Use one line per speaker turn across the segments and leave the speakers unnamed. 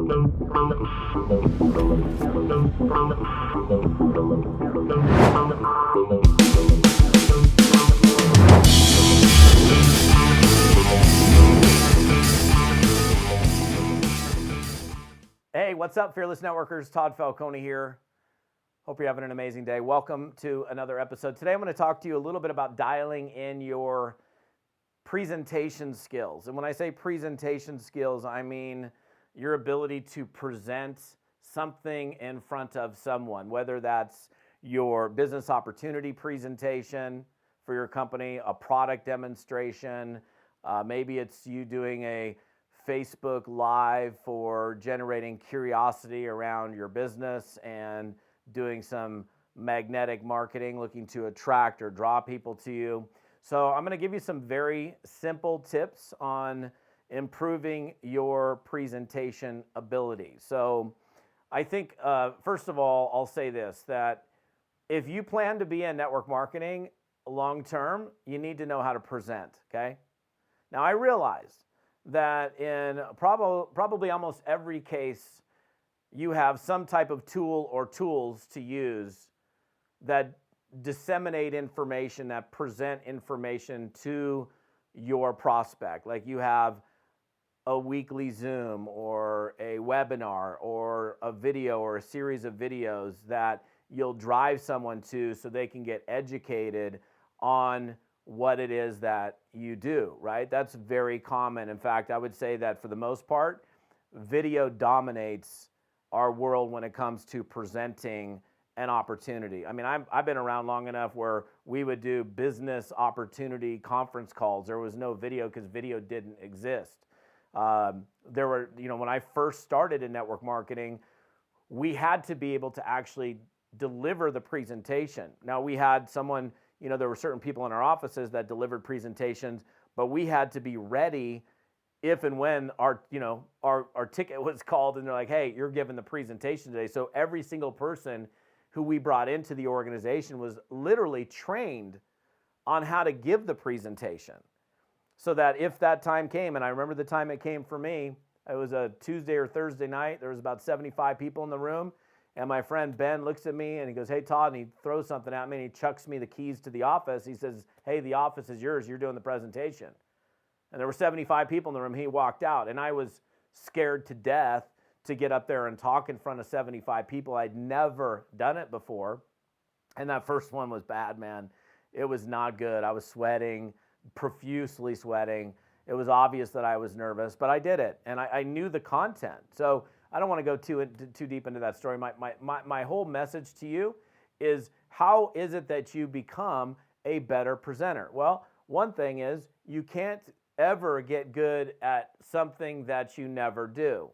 Hey, what's up, Fearless Networkers? Todd Falcone here. Hope you're having an amazing day. Welcome to another episode. Today I'm going to talk to you a little bit about dialing in your presentation skills. And when I say presentation skills, I mean your ability to present something in front of someone, whether that's your business opportunity presentation for your company, a product demonstration, maybe it's you doing a Facebook Live for generating curiosity around your business and doing some magnetic marketing, looking to attract or draw people to you. So I'm going to give you some very simple tips on improving your presentation ability. So I think, first of all, I'll say this, that if you plan to be in network marketing long term, you need to know how to present, okay? Now, I realize that in probably almost every case, you have some type of tool or tools to use that disseminate information, that present information to your prospect. Like you have a weekly Zoom or a webinar or a video or a series of videos that you'll drive someone to so they can get educated on what it is that you do, right? That's very common. In fact, I would say that for the most part, video dominates our world when it comes to presenting an opportunity. I mean, I've been around long enough where we would do business opportunity conference calls. There was no video because video didn't exist. There were, when I first started in network marketing, we had to be able to actually deliver the presentation. Now we had someone, there were certain people in our offices that delivered presentations, but we had to be ready if and when our ticket was called and they're like, hey, you're giving the presentation today. So every single person who we brought into the organization was literally trained on how to give the presentation. So that if that time came, and I remember the time it came for me, it was a Tuesday or Thursday night, there was about 75 people in the room, and my friend Ben looks at me and he goes, hey, Todd, and he throws something at me and he chucks me the keys to the office. He says, hey, the office is yours, you're doing the presentation. And there were 75 people in the room. He walked out, and I was scared to death to get up there and talk in front of 75 people. I'd never done it before, and that first one was bad, man. It was not good. I was sweating, profusely sweating. It was obvious that I was nervous, but I did it, and I knew the content. So I don't want to go too deep into that story. My whole message to you is, how is it that you become a better presenter? Well, one thing is, you can't ever get good at something that you never do.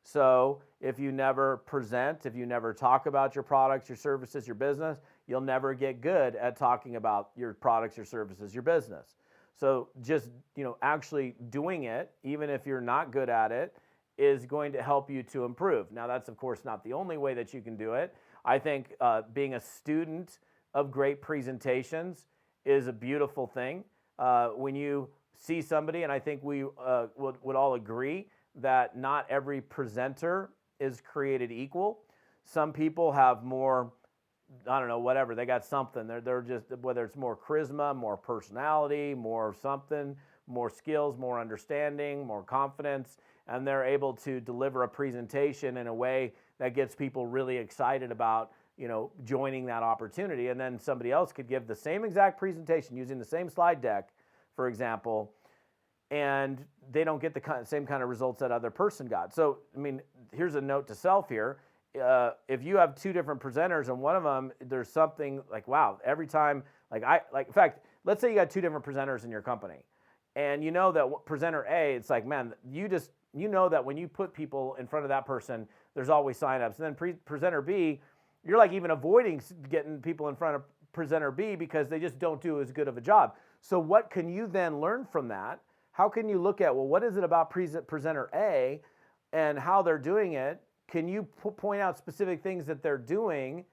So if you never present, if you never talk about your products, your services, your business, you'll never get good at talking about your products, your services, your business. So just, actually doing it, even if you're not good at it, is going to help you to improve. Now, that's, of course, not the only way that you can do it. I think being a student of great presentations is a beautiful thing. When you see somebody, and I think we would all agree that not every presenter is created equal. Some people have more, I don't know, whatever, they got something. They're just, whether it's more charisma, more personality, more something, more skills, more understanding, more confidence, and they're able to deliver a presentation in a way that gets people really excited about, joining that opportunity. And then somebody else could give the same exact presentation using the same slide deck, for example, and they don't get the same kind of results that other person got. So, here's a note to self here. If you have two different presenters and one of them, there's something like, wow, every time, in fact, let's say you got two different presenters in your company, and you know that presenter A, it's like, man, you know that when you put people in front of that person, there's always signups. And then presenter B, you're like even avoiding getting people in front of presenter B because they just don't do as good of a job. So what can you then learn from that? How can you look at, well, what is it about presenter A and how they're doing it? Can you point out specific things that they're doing,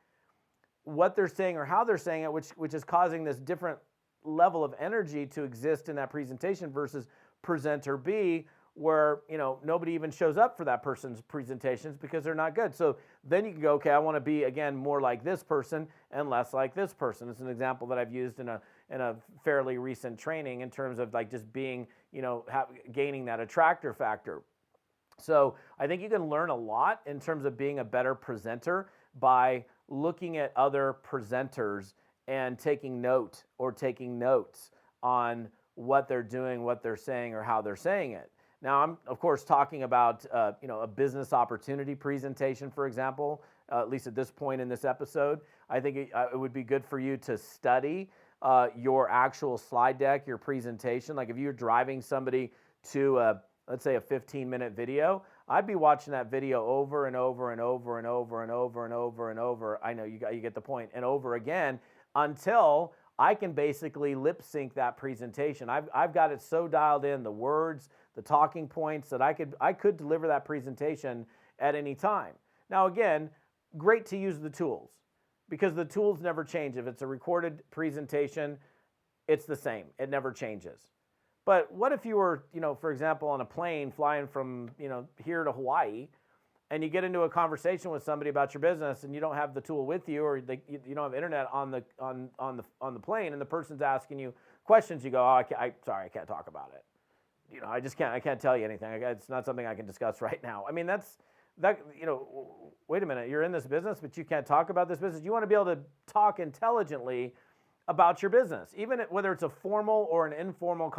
what they're saying or how they're saying it, which is causing this different level of energy to exist in that presentation versus presenter B, where, nobody even shows up for that person's presentations because they're not good. So then you can go, okay, I want to be, again, more like this person and less like this person. It's an example that I've used in a fairly recent training in terms of like just being, gaining that attractor factor. So I think you can learn a lot in terms of being a better presenter by looking at other presenters and taking notes on what they're doing, what they're saying, or how they're saying it. Now, I'm, of course, talking about a business opportunity presentation, for example, at least at this point in this episode. I think it would be good for you to study your actual slide deck, your presentation. Like if you're driving somebody to, let's say, a 15-minute video, I'd be watching that video over and over and over and over and over and over and over. I know you get the point, and over again until I can basically lip sync that presentation. I've got it so dialed in, the words, the talking points, that I could deliver that presentation at any time. Now again, great to use the tools because the tools never change. If it's a recorded presentation, it's the same. It never changes. But what if you were, for example, on a plane flying from, here to Hawaii, and you get into a conversation with somebody about your business, and you don't have the tool with you, or you don't have internet on the plane, and the person's asking you questions, you go, oh, sorry, I can't talk about it. I can't tell you anything. It's not something I can discuss right now. I mean, wait a minute, you're in this business, but you can't talk about this business. You want to be able to talk intelligently about your business, even whether it's a formal or an informal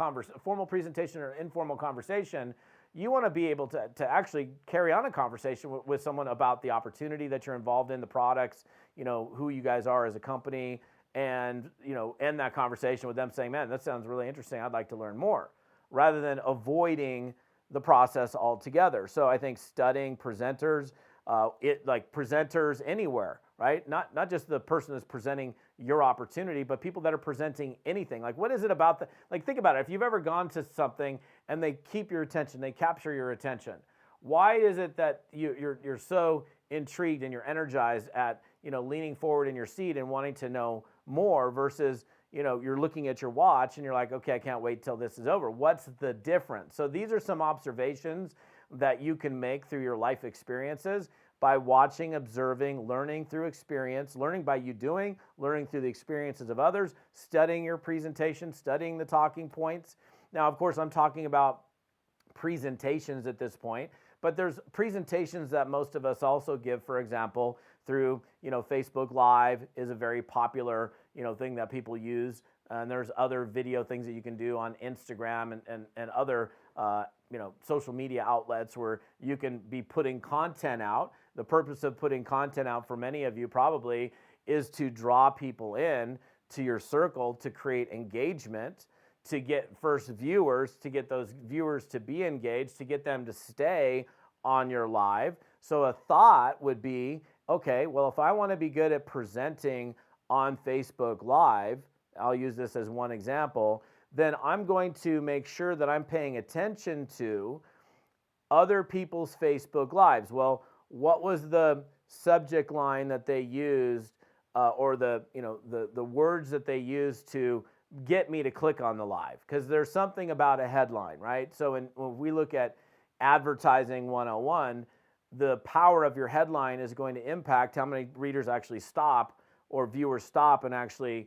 formal presentation or an informal conversation. You want to be able to actually carry on a conversation with someone about the opportunity that you're involved in, the products, who you guys are as a company, and end that conversation with them saying, man, that sounds really interesting, I'd like to learn more, rather than avoiding the process altogether. So I think studying presenters, presenters anywhere, right? Not just the person that's presenting your opportunity, but people that are presenting anything. Like, what is it about think about it. If you've ever gone to something and they keep your attention, they capture your attention, why is it that you're so intrigued and you're energized at, leaning forward in your seat and wanting to know more versus, you're looking at your watch and you're like, okay, I can't wait till this is over. What's the difference? So these are some observations that you can make through your life experiences by watching, observing, learning through experience, learning by you doing, learning through the experiences of others, studying your presentation, studying the talking points. Now, of course, I'm talking about presentations at this point, but there's presentations that most of us also give, for example, through, Facebook Live is a very popular, thing that people use. And there's other video things that you can do on Instagram and other, social media outlets where you can be putting content out. The purpose of putting content out for many of you probably is to draw people in to your circle, to create engagement, to get first viewers, to get those viewers to be engaged, to get them to stay on your live. So a thought would be, okay, well, if I want to be good at presenting on Facebook Live, I'll use this as one example, then I'm going to make sure that I'm paying attention to other people's Facebook Lives. Well, what was the subject line that they used, or the words that they used to get me to click on the live? Because there's something about a headline, right? So when we look at advertising 101, the power of your headline is going to impact how many readers actually stop or viewers stop and actually,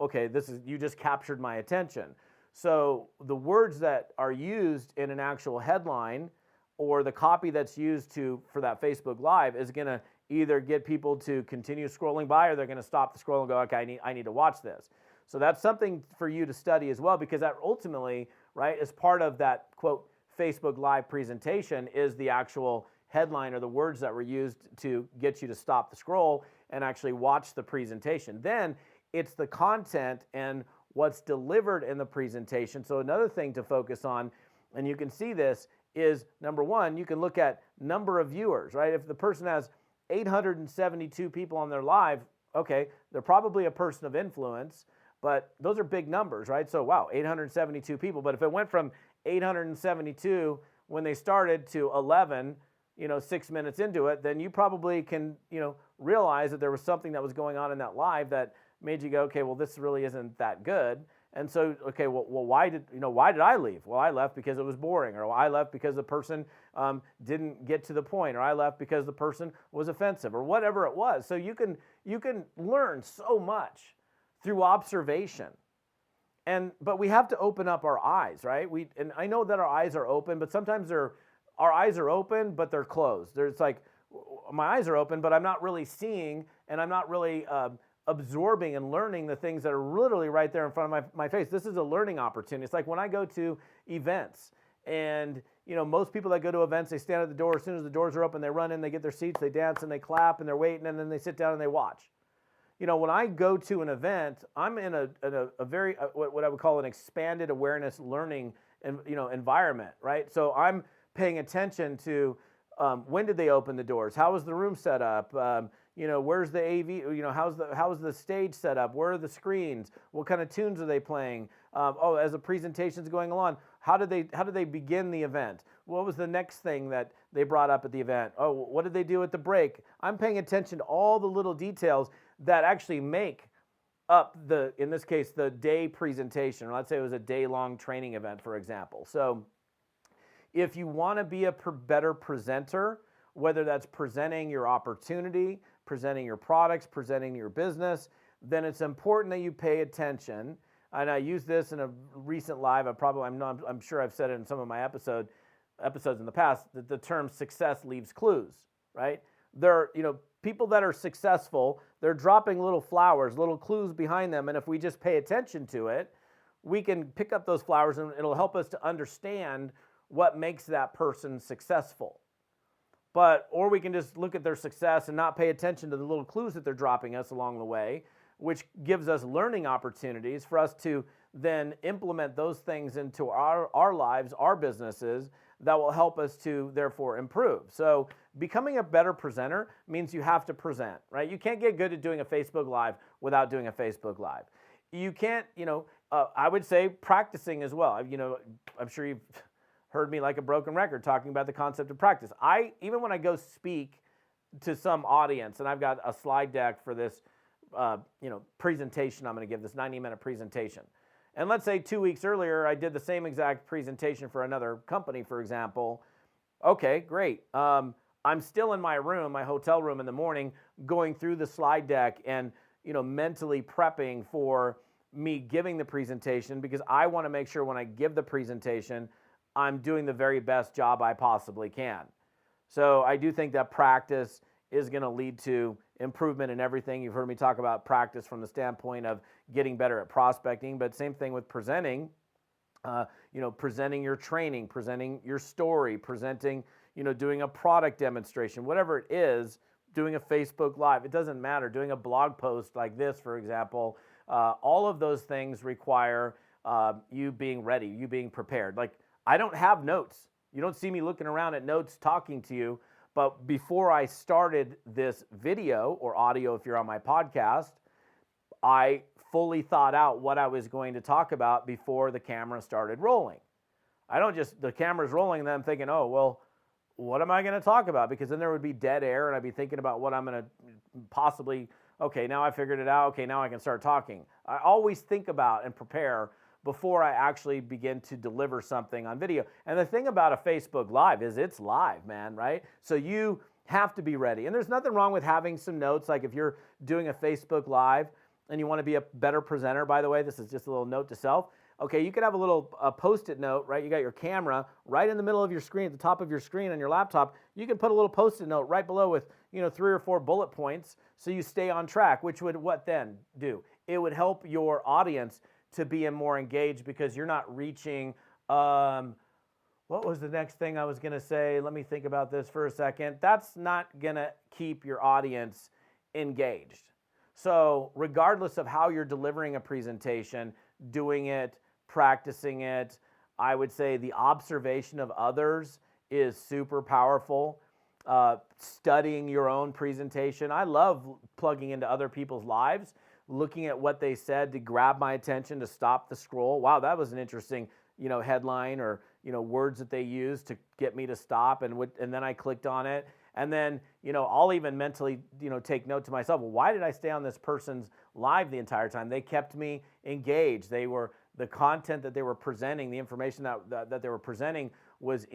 okay, you just captured my attention. So the words that are used in an actual headline or the copy that's used for that Facebook Live is going to either get people to continue scrolling by, or they're going to stop the scroll and go, okay, I need to watch this. So that's something for you to study as well, because that ultimately, right, is part of that, quote, Facebook Live presentation is the actual headline or the words that were used to get you to stop the scroll and actually watch the presentation. Then it's the content and what's delivered in the presentation. So another thing to focus on, and you can see this, is number one, you can look at number of viewers, right? If the person has 872 people on their live, okay, they're probably a person of influence, but those are big numbers, right? So wow, 872 people. But if it went from 872 when they started to 11, 6 minutes into it, then you probably can, realize that there was something that was going on in that live that made you go, okay, well, this really isn't that good. And so, okay, well, why did I leave? Well, I left because it was boring, or I left because the person didn't get to the point, or I left because the person was offensive, or whatever it was. So you can learn so much through observation. But we have to open up our eyes, right? And I know that our eyes are open, but sometimes our eyes are open, but they're closed. It's like my eyes are open, but I'm not really seeing, and I'm not really absorbing and learning the things that are literally right there in front of my face. This is a learning opportunity. It's like when I go to events, and most people that go to events, they stand at the door. As soon as the doors are open, they run in, they get their seats, they dance, and they clap, and they're waiting, and then they sit down and they watch. When I go to an event, I'm in a very what I would call an expanded awareness learning environment, right? So I'm paying attention to when did they open the doors? How was the room set up? Where's the AV? How's the stage set up? Where are the screens? What kind of tunes are they playing? As the presentation's going along, how did they begin the event? What was the next thing that they brought up at the event? Oh, what did they do at the break? I'm paying attention to all the little details that actually make up in this case, the day presentation. Or let's say it was a day-long training event, for example. So if you want to be a better presenter, whether that's presenting your opportunity, presenting your products, presenting your business, then it's important that you pay attention. And I use this in a recent live. I'm sure I've said it in some of my episodes in the past, that the term success leaves clues, right? People that are successful, they're dropping little flowers, little clues behind them. And if we just pay attention to it, we can pick up those flowers, and it'll help us to understand what makes that person successful. Or we can just look at their success and not pay attention to the little clues that they're dropping us along the way, which gives us learning opportunities for us to then implement those things into our lives, our businesses, that will help us to therefore improve. So becoming a better presenter means you have to present, right? You can't get good at doing a Facebook Live without doing a Facebook Live. You can't, I would say practicing as well. I'm sure you've heard me like a broken record talking about the concept of practice. Even when I go speak to some audience, and I've got a slide deck for this, presentation I'm going to give, this 90-minute presentation. And let's say 2 weeks earlier, I did the same exact presentation for another company, for example. Okay, great. I'm still in my room, my hotel room in the morning, going through the slide deck and, mentally prepping for me giving the presentation, because I want to make sure when I give the presentation, I'm doing the very best job I possibly can. So I do think that practice is going to lead to improvement in everything. You've heard me talk about practice from the standpoint of getting better at prospecting, but same thing with presenting, presenting your training, presenting your story, presenting, doing a product demonstration, whatever it is, doing a Facebook Live, it doesn't matter, doing a blog post like this, for example, all of those things require you being ready, you being prepared. Like, I don't have notes. You don't see me looking around at notes talking to you. But before I started this video or audio, if you're on my podcast, I fully thought out what I was going to talk about before the camera started rolling. I don't just, the camera's rolling and then I'm thinking, oh, well, what am I going to talk about? Because then there would be dead air and I'd be thinking about what I'm going to possibly, okay, now I figured it out. Okay, now I can start talking. I always think about and prepare before I actually begin to deliver something on video. And the thing about a Facebook Live is it's live, man, right? So you have to be ready. And there's nothing wrong with having some notes, like if you're doing a Facebook Live and you want to be a better presenter, by the way, this is just a little note to self. Okay, you could have a little Post-it note, right? You got your camera right in the middle of your screen, at the top of your screen on your laptop. You can put a little Post-it note right below with, 3 or 4 bullet points so you stay on track, which would what then do? It would help your audience to be more engaged, because you're not reaching, what was the next thing I was going to say? Let me think about this for a second. That's not going to keep your audience engaged. So regardless of how you're delivering a presentation, doing it, practicing it, I would say the observation of others is super powerful. Studying your own presentation. I love plugging into other people's lives, looking at what they said to grab my attention, to stop the scroll. Wow, that was an interesting, headline or, words that they used to get me to stop. And then I clicked on it. And then, I'll even mentally, take note to myself, well, why did I stay on this person's live the entire time? They kept me engaged. They were, the content that they were presenting, the information that they were presenting was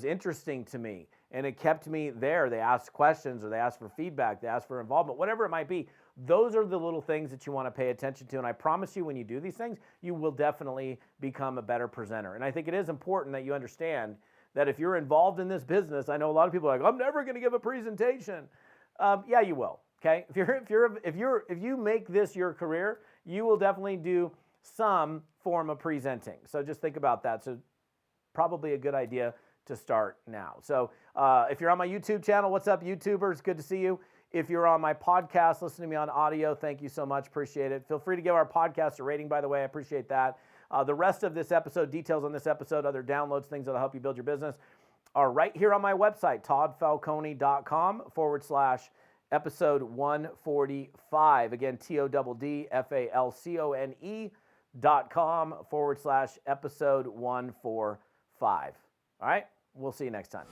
interesting to me, and it kept me there. They asked questions, or they asked for feedback, they asked for involvement, whatever it might be. Those are the little things that you want to pay attention to, and I promise you, when you do these things, you will definitely become a better presenter. And I think it is important that you understand that if you're involved in this business, I know a lot of people are like, I'm never going to give a presentation. Yeah, you will. Okay, if you make this your career, you will definitely do some form of presenting. So just think about that. So probably a good idea to start now. So if you're on my YouTube channel, what's up, YouTubers? Good to see you. If you're on my podcast, listening to me on audio, thank you so much. Appreciate it. Feel free to give our podcast a rating, by the way. I appreciate that. The rest of this episode, details on this episode, other downloads, things that'll help you build your business, are right here on my website, toddfalcone.com/episode 145. Again, TODDFALCONE.com/episode 145. All right, we'll see you next time.